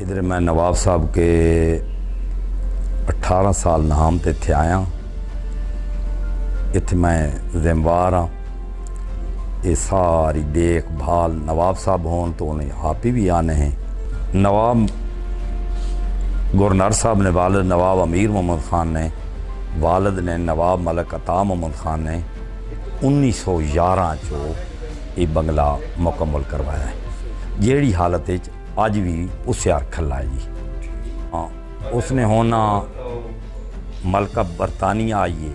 इधर मैं नवाब साहब के 18 साल नाम ते इत्थे आया। इत्थे मैं जिम्मेवार हाँ। ये सारी देखभाल नवाब साहब होन तो उन्हें आप ही भी आने हैं। नवाब गवर्नर साहब ने वालिद नवाब अमीर मोहम्मद ख़ान ने, वालिद ने नवाब मलिक अता मोहम्मद ख़ान ने 1911 चो ये बंगला मुकम्मल करवाया है, जेड़ी हालत अज भी उसे रखल है जी। हाँ, उसने होना मलका बरतानिया आई है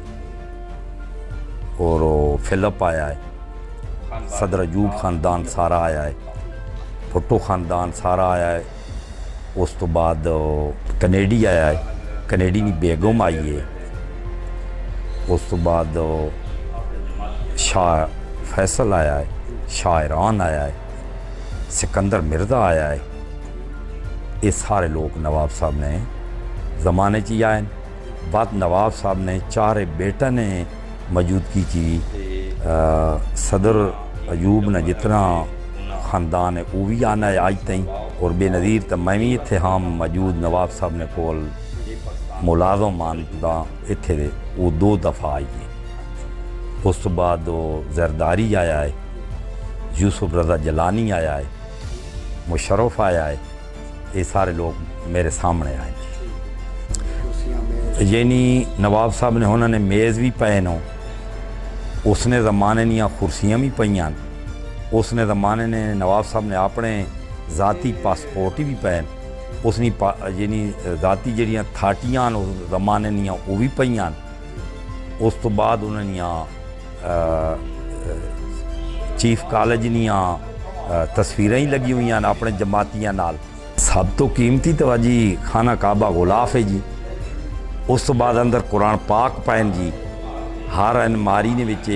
और फिलिप आया है, सदर अयूब ख़ानदान सारा आया है, भुट्टो ख़ानदान सारा आया है। उस तो बाद कनेडी आया है, कनेडी की बेगम आई है। उस तो बाद शाह फैसल आया है, शाह ईरान आया है, सिकंदर मिर्ज़ा आया है। ये सारे लोग नवाब साहब ने ज़माने च ही आए। बाद नवाब साहब ने चारे बेटा ने मौजूदगी की सदर अयूब ने जितना ख़ानदान है वो भी आना है आज तई। और बेनज़ीर तो मैं भी इत्थे हाँ मौजूद नवाब साहब ने कोल मुलाज़म मानदा इत्थे दे वो 2 दफ़ा आई है। उस तो बाद जरदारी आया है, यूसुफ रज़ा जलानी आया है, मुशर्रफ आया है। ये सारे लोग मेरे सामने आए जी। यानी नवाब साहब ने उन्होंने मेज़ भी पे नो, उसने ज़माने दियां कुर्सियाँ भी पईयां, उसने ज़माने ने नवाब साहब ने अपने ज़ाती पासपोर्ट भी पे, उसने यानी ज़ाती जड़ियाँ थाटियां ज़माने दियां वो भी पईयां। उस तो बाद उन्होंने चीफ कॉलेज दियां तस्वीरें ही लगी हुई हैं अपने जमातियां नाल। सब तो कीमती तो जी खाना काबा गुलाफ है जी। उस तो बाद अंदर कुरान पाक पैन जी, हर अलमारी ने विच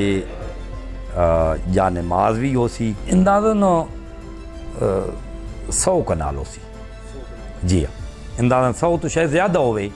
या नमाज भी हो सी, अंदाज़न 100 कनाल हो सी जी। हाँ, अंदाज़न 100 तो शायद ज़्यादा होवे।